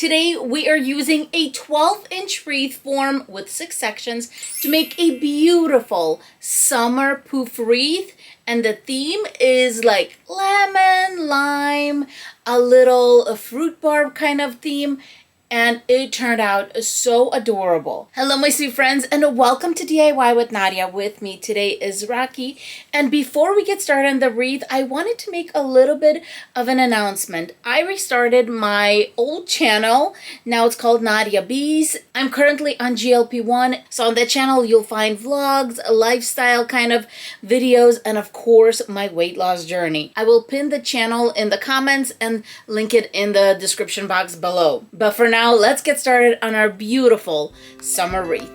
Today we are using a 12-inch wreath form with 6 sections to make a beautiful summer poof wreath. And the theme is like lemon, lime, a fruit bar kind of theme. And it turned out so adorable. Hello my sweet friends, and welcome to DIY with Nadia. With me today is Rocky. And before we get started on the wreath, I wanted to make a little bit of an announcement. I restarted my old channel. Now it's called Nadia Bees. I'm currently on GLP-1. So on that channel, you'll find vlogs, lifestyle kind of videos, and of course, my weight loss journey. I will pin the channel in the comments and link it in the description box below. But for now, let's get started on our beautiful summer wreath.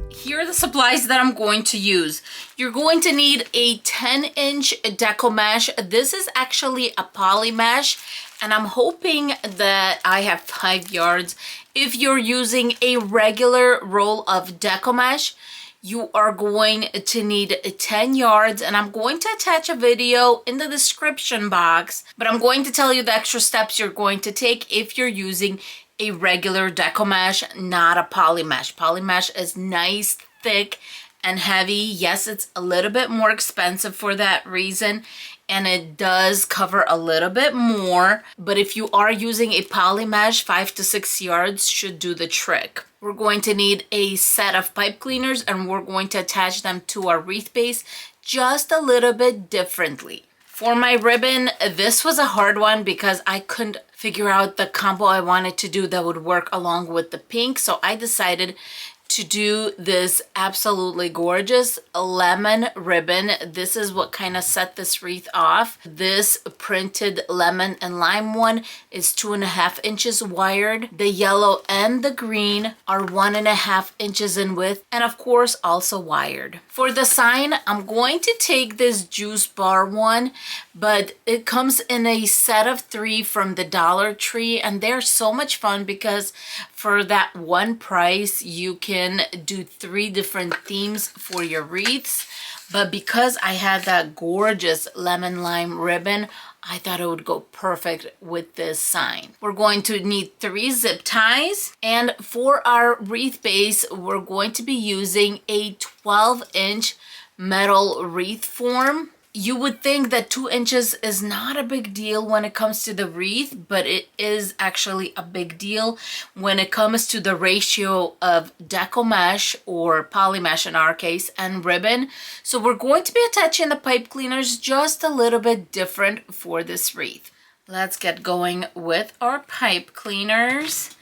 Here are the supplies that I'm going to use. You're going to need a 10-inch Deco Mesh. This is actually a poly mesh, and I'm hoping that I have 5 yards. If you're using a regular roll of Deco Mesh, you are going to need 10 yards, and I'm going to attach a video in the description box, but I'm going to tell you the extra steps you're going to take if you're using a regular Deco Mesh, not a poly mesh. Poly mesh is nice, thick, and heavy. Yes, it's a little bit more expensive for that reason, and it does cover a little bit more, but if you are using a poly mesh, 5 to 6 yards should do the trick. We're going to need a set of pipe cleaners, and we're going to attach them to our wreath base just a little bit differently. For my ribbon, this was a hard one because I couldn't figure out the combo I wanted to do that would work along with the pink, so I decided to do this absolutely gorgeous lemon ribbon. This is what kind of set this wreath off. This printed lemon and lime one is 2.5 inches wired. The yellow and the green are 1.5 inches in width, and of course also wired. For the sign, I'm going to take this juice bar one, but it comes in a set of 3 from the Dollar Tree, and they're so much fun because for that one price, you can do 3 different themes for your wreaths. But because I had that gorgeous lemon lime ribbon, I thought it would go perfect with this sign. We're going to need 3 zip ties. And for our wreath base, we're going to be using a 12-inch metal wreath form. You would think that 2 inches is not a big deal when it comes to the wreath, but it is actually a big deal when it comes to the ratio of Deco Mesh, or poly mesh in our case, and ribbon. So we're going to be attaching the pipe cleaners just a little bit different for this wreath. Let's get going with our pipe cleaners.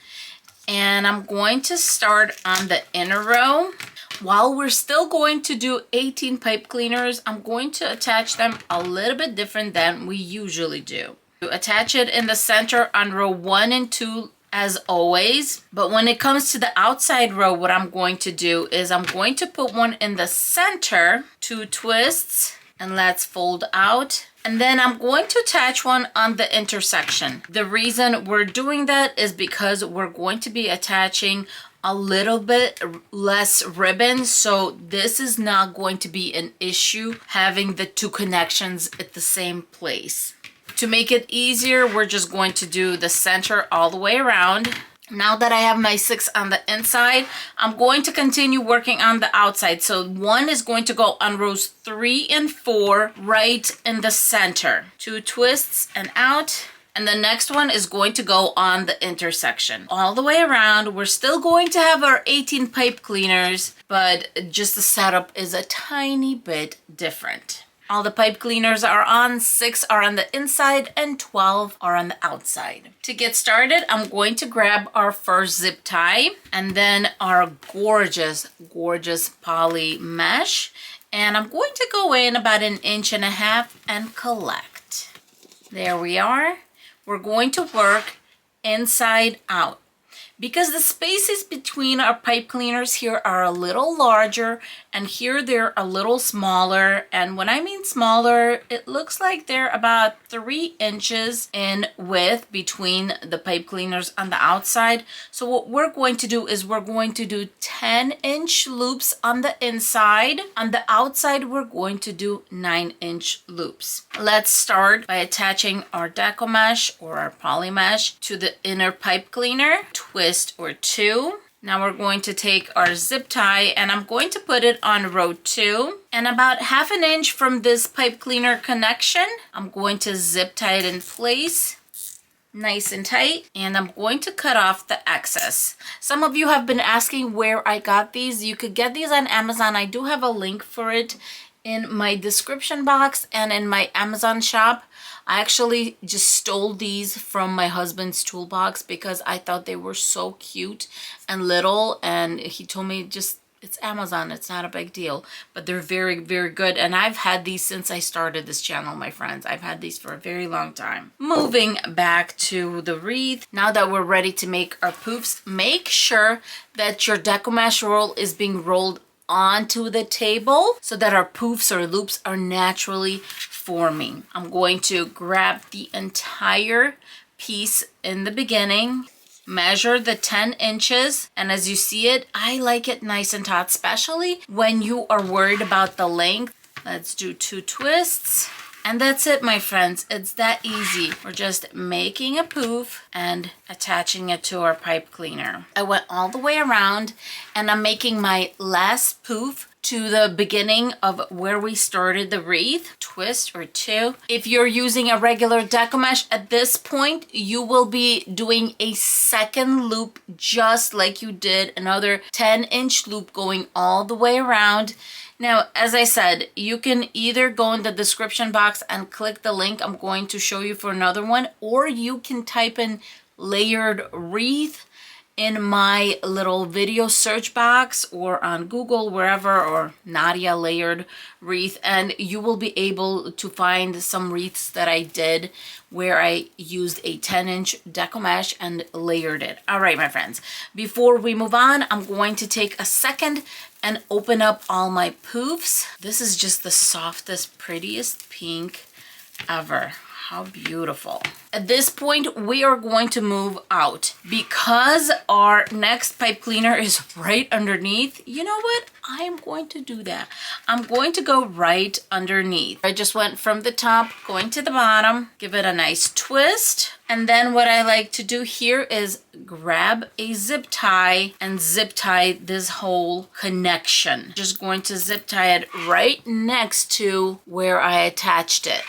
And I'm going to start on the inner row. While we're still going to do 18 pipe cleaners, I'm going to attach them a little bit different than we usually do. You attach it in the center on row 1 and 2 as always, but when it comes to the outside row, what I'm going to do is I'm going to put one in the center, 2 twists, and let's fold out. And then I'm going to attach one on the intersection. The reason we're doing that is because we're going to be attaching a little bit less ribbon, so this is not going to be an issue having the 2 connections at the same place. To make it easier, we're just going to do the center all the way around. Now that I have my 6 on the inside, I'm going to continue working on the outside. So 1 is going to go on rows 3 and 4 right in the center. 2 twists and out. And the next one is going to go on the intersection. All the way around, we're still going to have our 18 pipe cleaners, but just the setup is a tiny bit different. All the pipe cleaners are on, 6 are on the inside, and 12 are on the outside. To get started, I'm going to grab our first zip tie, and then our gorgeous, gorgeous poly mesh. And I'm going to go in about 1.5 inches and collect. There we are. We're going to work inside out. because the spaces between our pipe cleaners here are a little larger and here they're a little smaller. And when I mean smaller, it looks like they're about 3 inches in width between the pipe cleaners on the outside. So what we're going to do is we're going to do 10-inch loops on the inside. On the outside, we're going to do 9-inch loops. Let's start by attaching our Deco Mesh or our poly mesh to the inner pipe cleaner, twist or 2. Now we're going to take our zip tie and I'm going to put it on row 2. And about 1/2 inch from this pipe cleaner connection, I'm going to zip tie it in place, nice and tight, and I'm going to cut off the excess. Some of you have been asking where I got these. You could get these on Amazon. I do have a link for it in my description box and in my Amazon shop. I actually just stole these from my husband's toolbox because I thought they were so cute and little, and he told me just, it's Amazon, it's not a big deal, but they're very, very good. And I've had these since I started this channel, my friends. I've had these for a very long time. Moving back to the wreath, now that we're ready to make our poofs, make sure that your Deco Mesh roll is being rolled onto the table so that our poofs or loops are naturally forming. I'm going to grab the entire piece in the beginning, measure the 10 inches, and as you see it, I like it nice and taut, especially when you are worried about the length. Let's do 2 twists. And that's it, my friends. It's that easy. We're just making a poof and attaching it to our pipe cleaner. I went all the way around and I'm making my last poof to the beginning of where we started the wreath, twist or 2. If you're using a regular Deco Mesh at this point, you will be doing a second loop just like you did, another 10-inch loop going all the way around. Now, as I said, you can either go in the description box and click the link I'm going to show you for another one, or you can type in layered wreath in my little video search box or on Google, wherever, or Nadia layered wreath, and you will be able to find some wreaths that I did where I used a 10-inch Deco Mesh and layered it. All right, my friends, before we move on, I'm going to take a second and open up all my poofs. This is just the softest, prettiest pink ever. How beautiful. At this point, we are going to move out because our next pipe cleaner is right underneath. You know what? I am going to do that. I'm going to go right underneath. I just went from the top going to the bottom, give it a nice twist. And then what I like to do here is grab a zip tie and zip tie this whole connection. Just going to zip tie it right next to where I attached it.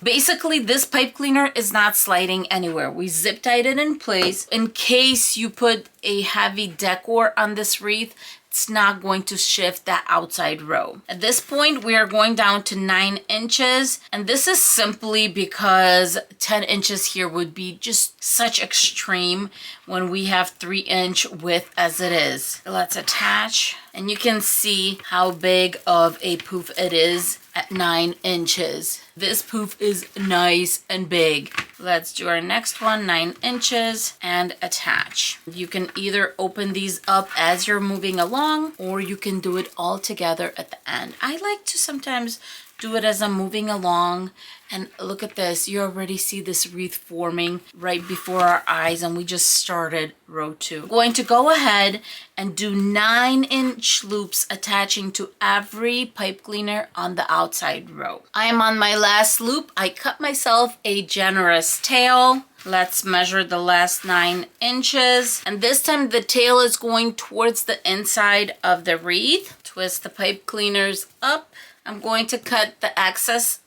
Basically, this pipe cleaner is not sliding anywhere. We zip tied it in place. In case you put a heavy decor on this wreath, it's not going to shift that outside row. At this point, we are going down to 9 inches. And this is simply because 10 inches here would be just such extreme when we have 3-inch width as it is. Let's attach. And you can see how big of a poof it is at 9 inches. This poof is nice and big. Let's do our next one, 9 inches, and attach. You can either open these up as you're moving along, or you can do it all together at the end. I like to sometimes do it as I'm moving along. And look at this, you already see this wreath forming right before our eyes, and we just started row 2. I'm going to go ahead and do 9-inch loops attaching to every pipe cleaner on the outside row. I am on my last loop. I cut myself a generous tail. Let's measure the last 9 inches. And this time the tail is going towards the inside of the wreath. Twist the pipe cleaners up. I'm going to cut the excess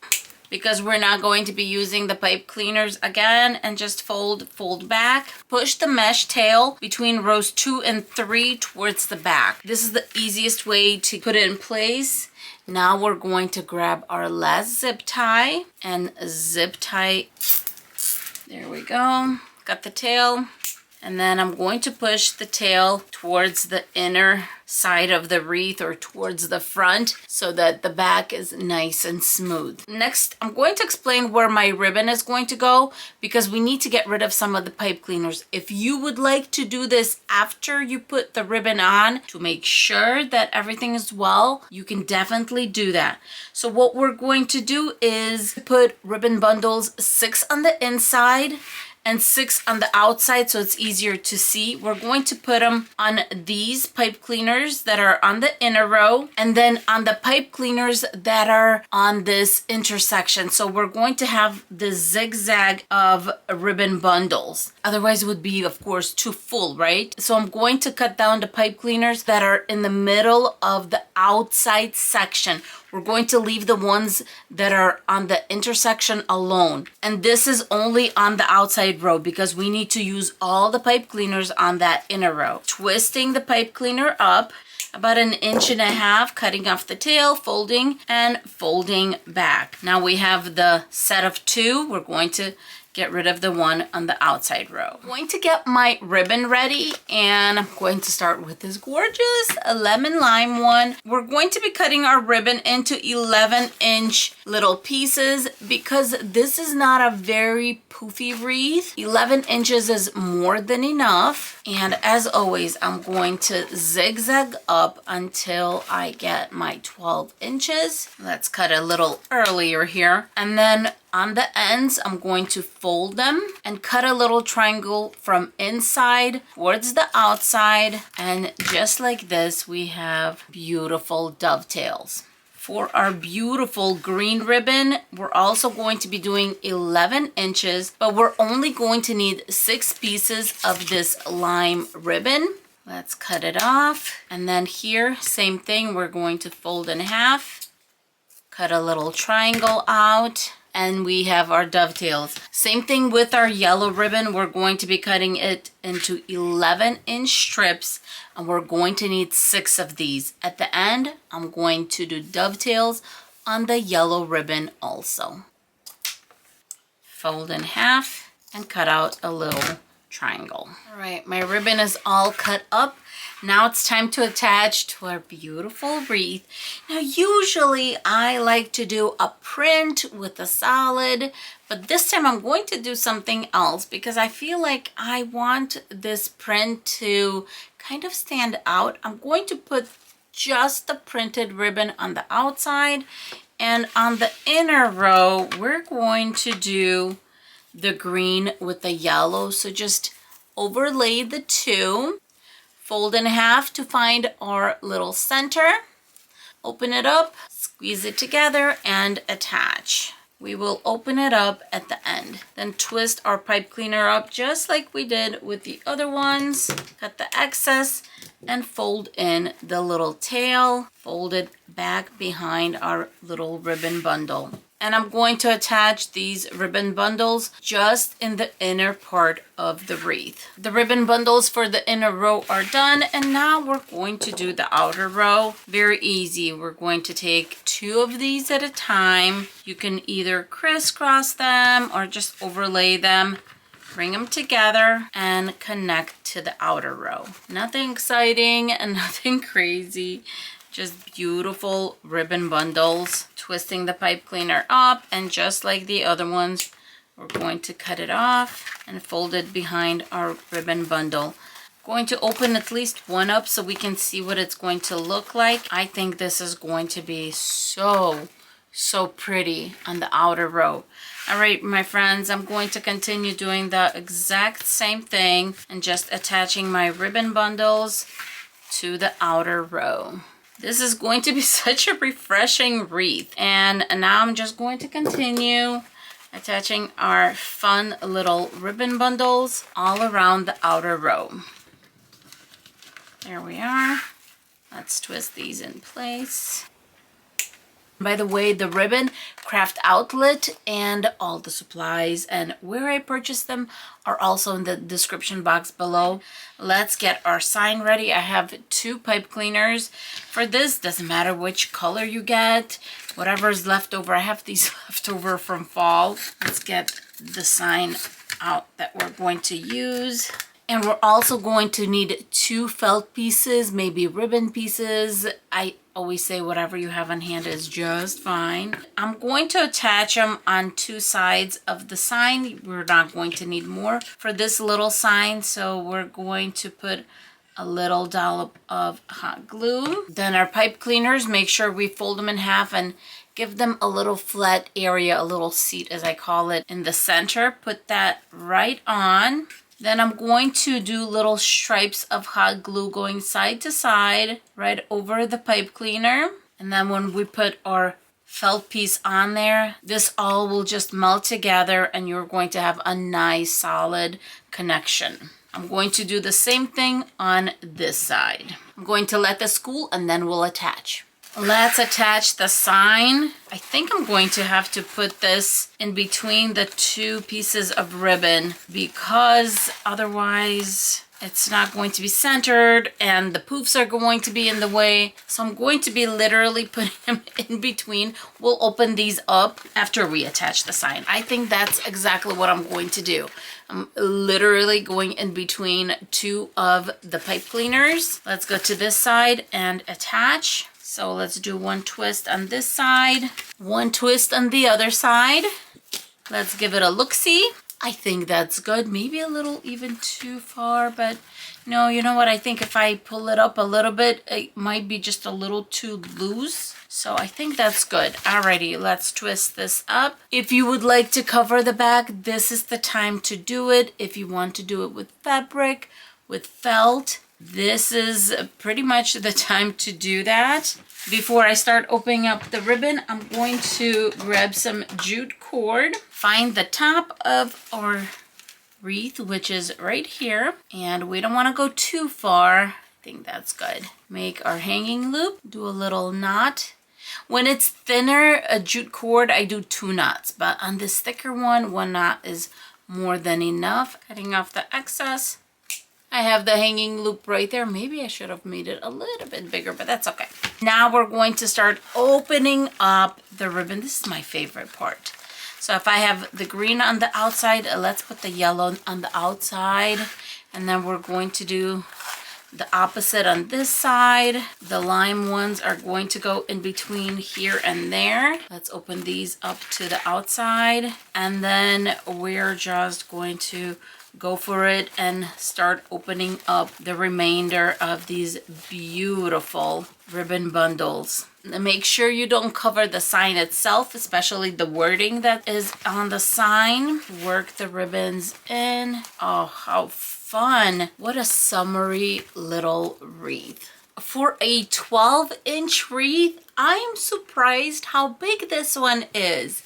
because we're not going to be using the pipe cleaners again, and just fold back. Push the mesh tail between rows 2 and 3 towards the back. This is the easiest way to put it in place. Now we're going to grab our last zip tie and zip tie. There we go. Got the tail. And then I'm going to push the tail towards the inner side of the wreath or towards the front so that the back is nice and smooth. Next, I'm going to explain where my ribbon is going to go because we need to get rid of some of the pipe cleaners. If you would like to do this after you put the ribbon on to make sure that everything is well, you can definitely do that. So what we're going to do is put ribbon bundles 6 on the inside and 6 on the outside so it's easier to see. We're going to put them on these pipe cleaners that are on the inner row and then on the pipe cleaners that are on this intersection. So we're going to have the zigzag of ribbon bundles. Otherwise it would be, of course, too full, right? So I'm going to cut down the pipe cleaners that are in the middle of the outside section. We're going to leave the ones that are on the intersection alone. And this is only on the outside row because we need to use all the pipe cleaners on that inner row. Twisting the pipe cleaner up about 1.5 inches, cutting off the tail, folding, and folding back. Now we have the set of 2. We're going to get rid of the one on the outside row. I'm going to get my ribbon ready and I'm going to start with this gorgeous lemon lime one. We're going to be cutting our ribbon into 11-inch little pieces because this is not a very poofy wreath. 11 inches is more than enough. And as always, I'm going to zigzag up until I get my 12 inches. Let's cut a little earlier here. And then on the ends, I'm going to fold them and cut a little triangle from inside towards the outside. And just like this, we have beautiful dovetails. For our beautiful green ribbon, we're also going to be doing 11 inches, but we're only going to need 6 pieces of this lime ribbon. Let's cut it off. And then here, same thing, we're going to fold in half, cut a little triangle out, and we have our dovetails. Same thing with our yellow ribbon. We're going to be cutting it into 11-inch strips and we're going to need 6 of these. At the end, I'm going to do dovetails on the yellow ribbon also. Fold in half and cut out a little triangle. All right, my ribbon is all cut up. Now it's time to attach to our beautiful wreath. Now usually I like to do a print with a solid, but this time I'm going to do something else because I feel like I want this print to kind of stand out. I'm going to put just the printed ribbon on the outside, and on the inner row we're going to do the green with the yellow. So just overlay the 2. Fold in half to find our little center. Open it up, squeeze it together, and attach. We will open it up at the end. Then twist our pipe cleaner up just like we did with the other ones. Cut the excess and fold in the little tail. Fold it back behind our little ribbon bundle. And I'm going to attach these ribbon bundles just in the inner part of the wreath. The ribbon bundles for the inner row are done, and now we're going to do the outer row. Very easy. We're going to take 2 of these at a time. You can either crisscross them or just overlay them. Bring them together and connect to the outer row. Nothing exciting and nothing crazy. Just beautiful ribbon bundles. Twisting the pipe cleaner up, and just like the other ones, we're going to cut it off and fold it behind our ribbon bundle. Going to open at least one up so we can see what it's going to look like. I think this is going to be so pretty on the outer row. All right, my friends, I'm going to continue doing the exact same thing and just attaching my ribbon bundles to the outer row. This is going to be such a refreshing wreath. And now I'm just going to continue attaching our fun little ribbon bundles all around the outer row. There we are. Let's twist these in place. By the way, the ribbon, craft outlet, and all the supplies and where I purchased them are also in the description box below. Let's get our sign ready. I have 2 pipe cleaners. For this, doesn't matter which color you get, whatever's left over. I have these left over from fall. Let's get the sign out that we're going to use. And we're also going to need 2 felt pieces, maybe ribbon pieces. I always say whatever you have on hand is just fine. I'm going to attach them on 2 sides of the sign. We're not going to need more for this little sign, so we're going to put a little dollop of hot glue. Then our pipe cleaners, make sure we fold them in half and give them a little flat area, a little seat as I call it, in the center. Put that right on. Then I'm going to do little stripes of hot glue going side to side right over the pipe cleaner. And then when we put our felt piece on there, this all will just melt together and you're going to have a nice solid connection. I'm going to do the same thing on this side. I'm going to let this cool and then we'll attach. Let's attach the sign. I think I'm going to have to put this in between the 2 pieces of ribbon because otherwise it's not going to be centered and the poofs are going to be in the way. So I'm going to be literally putting them in between. We'll open these up after we attach the sign. I think that's exactly what I'm going to do. I'm literally going in between 2 of the pipe cleaners. Let's go to this side and attach. So let's do 1 twist on this side, 1 twist on the other side. Let's give it a look-see. I think that's good. Maybe a little even too far, but no, you know what? I think if I pull it up a little bit, it might be just a little too loose. So I think that's good. Alrighty, let's twist this up. If you would like to cover the back, this is the time to do it. If you want to do it with fabric, with felt, this is pretty much the time to do that. Before I start opening up the ribbon, I'm going to grab some jute cord, find the top of our wreath, which is right here, and we don't want to go too far. I think that's good. Make our hanging loop, do a little knot. When it's thinner, a jute cord, I do 2 knots, but on this thicker one, 1 knot is more than enough. Cutting off the excess. I have the hanging loop right there. Maybe I should have made it a little bit bigger, but that's okay. Now we're going to start opening up the ribbon. This is my favorite part. So if I have the green on the outside, let's put the yellow on the outside. And then we're going to do the opposite on this side. The lime ones are going to go in between here and there. Let's open these up to the outside. And then we're just going to go for it and start opening up the remainder of these beautiful ribbon bundles. Make sure you don't cover the sign itself, especially the wording that is on the sign. Work the ribbons in. Oh, how fun. What a summery little wreath. For a 12-inch wreath, I am surprised how big this one is.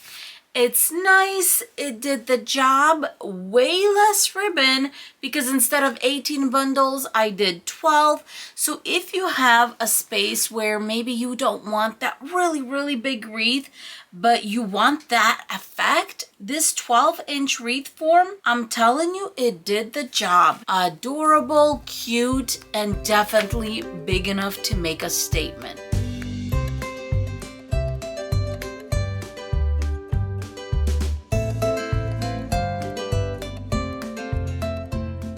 It's nice. It did the job. Way less ribbon because instead of 18 bundles, I did 12. So if you have a space where maybe you don't want that really, really big wreath, but you want that effect, this 12-inch wreath form, I'm telling you, it did the job. Adorable, cute, and definitely big enough to make a statement.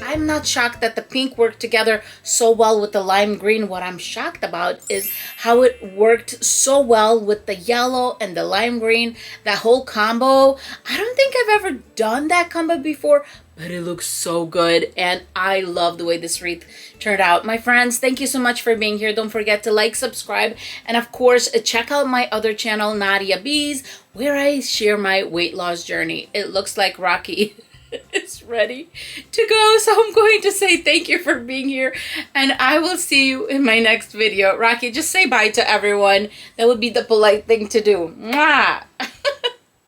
I'm not shocked that the pink worked together so well with the lime green. What I'm shocked about is how it worked so well with the yellow and the lime green. That whole combo, I don't think I've ever done that combo before, but it looks so good and I love the way this wreath turned out. My friends, thank you so much for being here. Don't forget to like, subscribe, and of course, check out my other channel, Nadia Bees, where I share my weight loss journey. It looks like Rocky is ready to go, so I'm going to say thank you for being here and I will see you in my next video. Rocky, just say bye to everyone. That would be the polite thing to do. Mwah!